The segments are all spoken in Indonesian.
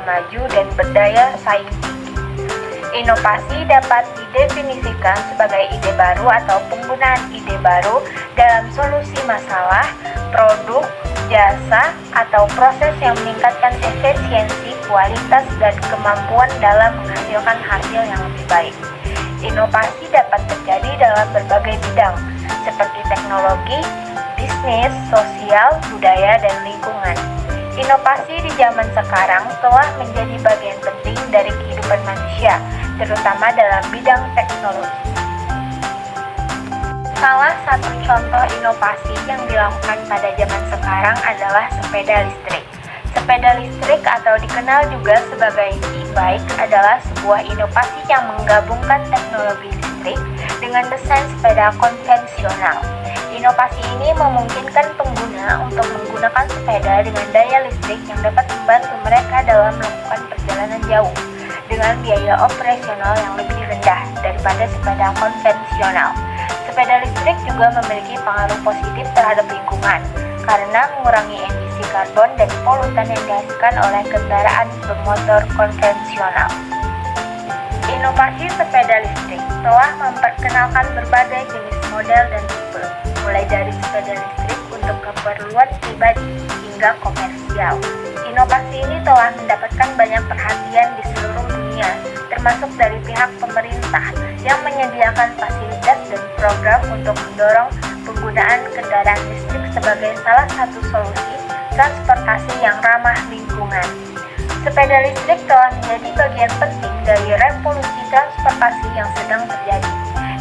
maju dan berdaya saing tinggi. Inovasi dapat didefinisikan sebagai ide baru atau penggunaan ide baru dalam solusi masalah, produk, jasa, atau proses yang meningkatkan efisiensi, kualitas, dan kemampuan dalam menghasilkan hasil yang lebih baik. Inovasi dapat terjadi dalam berbagai bidang, seperti teknologi, bisnis, sosial, budaya, dan lingkungan. Inovasi di zaman sekarang telah menjadi bagian penting dari kehidupan manusia, terutama dalam bidang teknologi. Salah satu contoh inovasi yang dilakukan pada zaman sekarang adalah sepeda listrik. Sepeda listrik atau dikenal juga sebagai e-bike adalah sebuah inovasi yang menggabungkan teknologi listrik dengan desain sepeda konvensional. Inovasi ini memungkinkan pengguna untuk menggunakan sepeda dengan daya listrik yang dapat membantu mereka dalam melakukan perjalanan jauh dengan biaya operasional yang lebih rendah daripada sepeda konvensional. Sepeda listrik juga memiliki pengaruh positif terhadap lingkungan karena mengurangi emisi karbon dan polutan yang dihasilkan oleh kendaraan bermotor konvensional. Inovasi sepeda listrik telah memperkenalkan berbagai jenis model dan tipe, mulai dari sepeda listrik untuk keperluan pribadi hingga komersial. Inovasi ini telah mendapatkan banyak perhatian di seluruh dunia, termasuk dari pihak pemerintah yang menyediakan fasilitas dan program untuk mendorong penggunaan kendaraan listrik sebagai salah satu solusi transportasi yang ramah lingkungan. Sepeda listrik telah menjadi bagian penting dari revolusi transportasi yang sedang terjadi,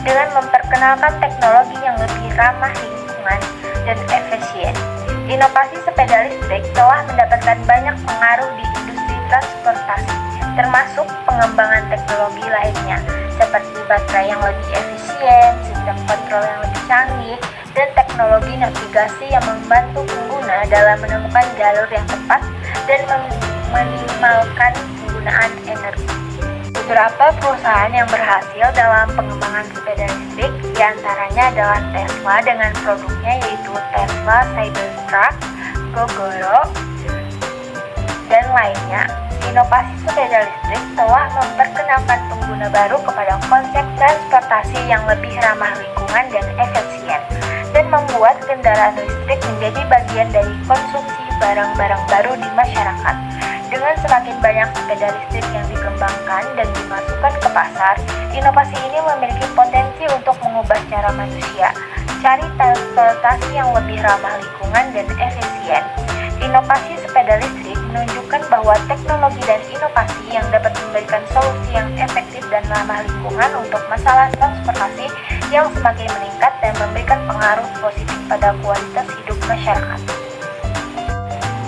dengan memperkenalkan teknologi yang lebih ramah lingkungan dan efisien. Inovasi sepeda listrik telah mendapatkan banyak pengaruh di industri transportasi, termasuk pengembangan teknologi lainnya, seperti baterai yang lebih efisien, sistem kontrol yang lebih canggih, dan teknologi navigasi yang membantu pengguna dalam menemukan jalur yang tepat dan meminimalkan penggunaan energi. Beberapa perusahaan yang berhasil dalam pengembangan sepeda listrik diantaranya adalah Tesla dengan produknya yaitu Tesla Cybertruck, Gogoro, dan lainnya. Inovasi sepeda listrik telah memperkenalkan pengguna baru kepada konsep transportasi yang lebih ramah lingkungan dan efisien, dan membuat kendaraan listrik menjadi bagian dari konsumsi barang-barang baru di masyarakat. Dengan semakin banyak sepeda listrik yang dikembangkan dan dimasukkan ke pasar, inovasi ini memiliki potensi untuk mengubah cara manusia cari transportasi yang lebih ramah lingkungan dan efisien. Inovasi sepeda listrik menunjukkan bahwa teknologi dan inovasi yang dapat memberikan solusi yang efektif dan ramah lingkungan untuk masalah transportasi yang semakin meningkat dan memberikan pengaruh positif pada kualitas hidup masyarakat.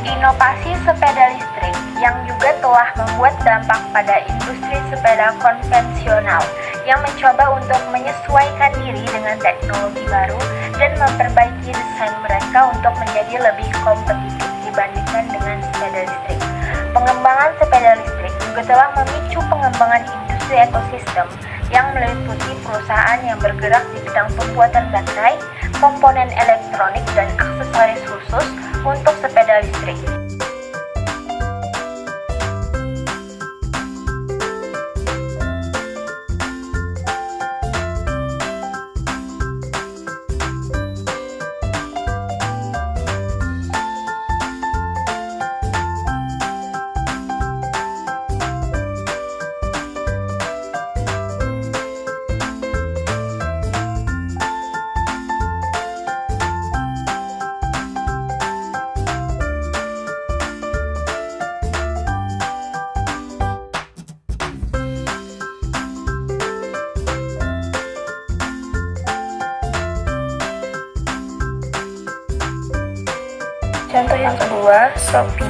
Inovasi sepeda listrik yang juga telah membuat dampak pada industri sepeda konvensional yang mencoba untuk menyesuaikan diri dengan teknologi baru dan memperbaiki desain mereka untuk menjadi lebih kompetitif dibandingkan dengan sepeda listrik. Pengembangan sepeda listrik juga telah memicu pengembangan industri ekosistem yang meliputi perusahaan yang bergerak di bidang pembuatan baterai, komponen elektronik, dan aksesoris khusus untuk sepeda listrik. Contoh yang kedua, Shopee.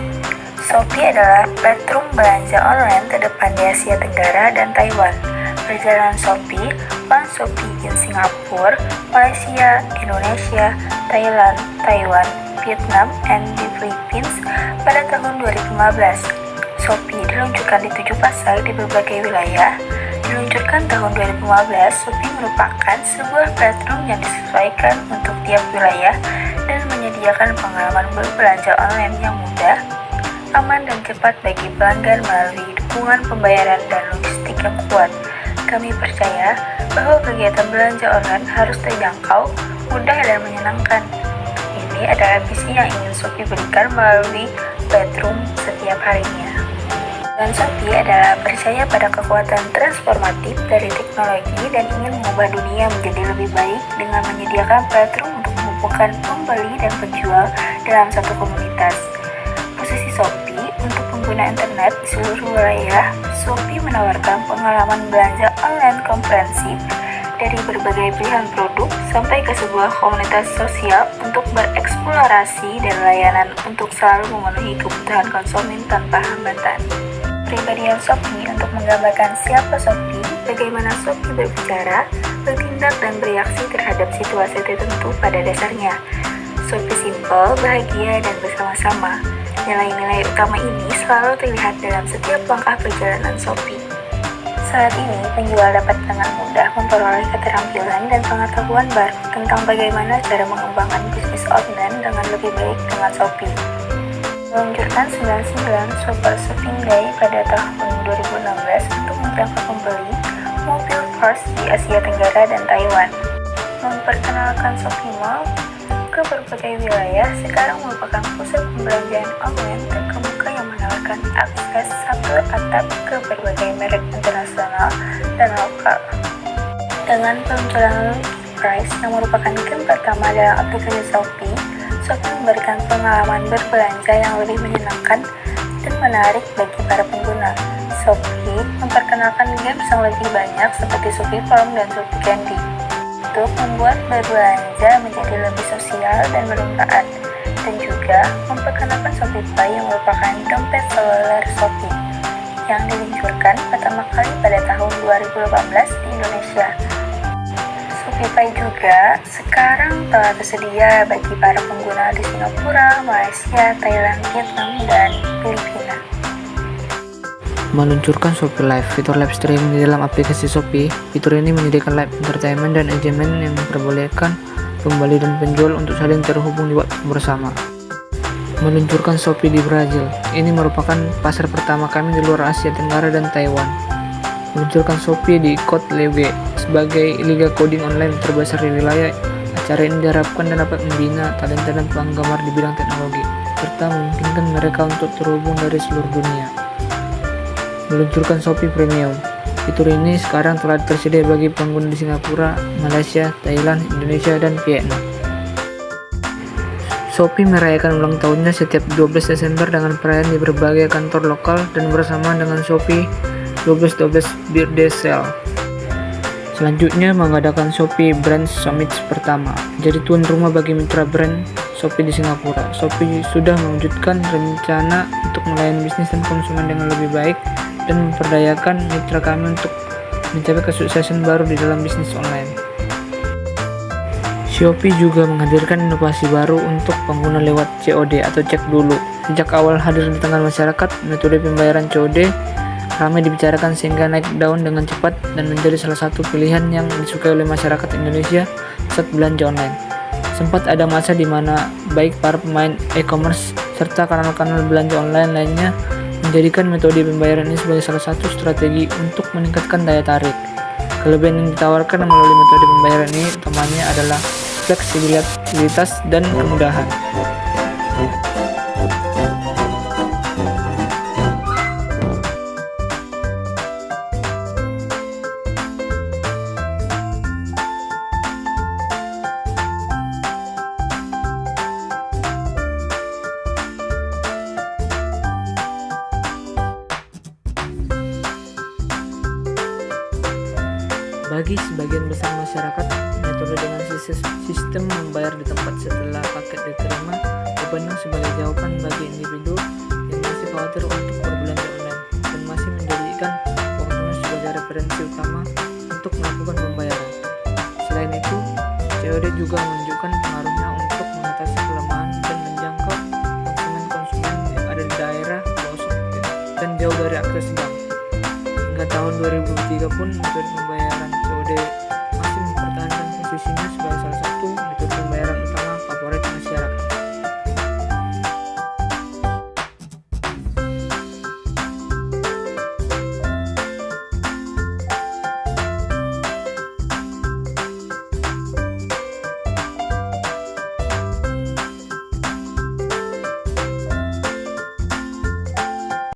Shopee adalah platform belanja online terdepan di Asia Tenggara dan Taiwan. Perjalanan Shopee, One Shopee in Singapura, Malaysia, Indonesia, Thailand, Taiwan, Vietnam, and the Philippines pada tahun 2015. Shopee diluncurkan di 7 pasar di berbagai wilayah. Diluncurkan tahun 2015, Shopee merupakan sebuah platform yang disesuaikan untuk tiap wilayah dan menyediakan pengalaman berbelanja online yang mudah, aman dan cepat bagi pelanggan melalui dukungan pembayaran dan logistik yang kuat. Kami percaya bahwa kegiatan belanja online harus terjangkau, mudah dan menyenangkan. Ini adalah visi yang ingin Shopee berikan melalui Bedroom setiap harinya. Dan Shopee adalah percaya pada kekuatan transformatif dari teknologi dan ingin mengubah dunia menjadi lebih baik dengan menyediakan platform untuk menghubungkan pembeli dan penjual dalam satu komunitas. Posisi Shopee untuk pengguna internet di seluruh wilayah, Shopee menawarkan pengalaman belanja online komprehensif dari berbagai pilihan produk sampai ke sebuah komunitas sosial untuk bereksplorasi dan layanan untuk selalu memenuhi kebutuhan konsumen tanpa hambatan. Kepribadian Shopee untuk menggambarkan siapa Shopee, bagaimana Shopee berbicara, bertindak dan bereaksi terhadap situasi tertentu pada dasarnya. Shopee simple, bahagia, dan bersama-sama. Nilai-nilai utama ini selalu terlihat dalam setiap langkah perjalanan Shopee. Saat ini, penjual dapat dengan mudah memperoleh keterampilan dan pengetahuan baru tentang bagaimana cara mengembangkan bisnis online dengan lebih baik dengan Shopee. Meluncurkan 99 Super Shopping Day pada tahun 2016 untuk menjangkau pembeli mobil Porsche di Asia Tenggara dan Taiwan. Memperkenalkan Shopee Mall ke berbagai wilayah sekarang merupakan pusat pembelanjaan online terkemuka yang menawarkan akses satu atap ke berbagai merek internasional dan lokal. Dengan peluncuran Price yang merupakan game pertama dalam aplikasi Shopee memberikan pengalaman berbelanja yang lebih menyenangkan dan menarik bagi para pengguna. Shopee memperkenalkan games yang lebih banyak seperti Shopee Farm dan Shopee Candy untuk membuat berbelanja menjadi lebih sosial dan bermanfaat, dan juga memperkenalkan Shopee Pay yang merupakan dompet seluler Shopee yang diluncurkan pertama kali pada tahun 2018 di Indonesia. Shopee Pay juga sekarang telah tersedia bagi para pengguna di Singapura, Malaysia, Thailand, Vietnam, dan Filipina. Meluncurkan Shopee Live, fitur live streaming di dalam aplikasi Shopee. Fitur ini menyediakan live entertainment dan engagement yang memperbolehkan pembeli dan penjual untuk saling terhubung di waktu bersama. Meluncurkan Shopee di Brazil. Ini merupakan pasar pertama kami di luar Asia Tenggara dan Taiwan. Meluncurkan Shopee di Code League sebagai liga coding online terbesar di wilayah. Acara ini diharapkan dapat membina talenta dan penggemar di bidang teknologi, serta memungkinkan mereka untuk terhubung dari seluruh dunia. Meluncurkan Shopee Premium. Fitur ini sekarang telah tersedia bagi pengguna di Singapura, Malaysia, Thailand, Indonesia, dan Vietnam. Shopee merayakan ulang tahunnya setiap 12 Desember dengan perayaan di berbagai kantor lokal dan bersama dengan Shopee 12/12 Birthday Sale. Selanjutnya mengadakan Shopee Brand Summit pertama, jadi tuan rumah bagi mitra brand Shopee di Singapura. Shopee sudah mewujudkan rencana untuk melayani bisnis dan konsumen dengan lebih baik dan memperdayakan mitra kami untuk mencapai kesuksesan baru di dalam bisnis online. Shopee juga menghadirkan inovasi baru untuk pengguna lewat COD atau cek dulu. Sejak awal hadir di tengah masyarakat, metode pembayaran COD ramai dibicarakan sehingga naik daun dengan cepat dan menjadi salah satu pilihan yang disukai oleh masyarakat Indonesia saat belanja online. Sempat ada masa di mana baik para pemain e-commerce serta kanal-kanal belanja online lainnya menjadikan metode pembayaran ini sebagai salah satu strategi untuk meningkatkan daya tarik. Kelebihan yang ditawarkan melalui metode pembayaran ini utamanya adalah fleksibilitas dan kemudahan. Bagi sebagian besar masyarakat, metode dengan sistem membayar di tempat setelah paket diterima dipandang sebagai jawaban bagi individu yang masih khawatir untuk berbelanja online dan masih menjadikan waktunya sebagai referensi utama untuk melakukan pembayaran. Selain itu, COD juga menunjukkan pengaruhnya untuk mengatasi kelemahan dan menjangkau konsumen-konsumen yang ada di daerah pelosok dan jauh dari akses bank. Hingga tahun 2003 pun metode pembayaran COD masih mempertahankan posisinya sebagai salah satu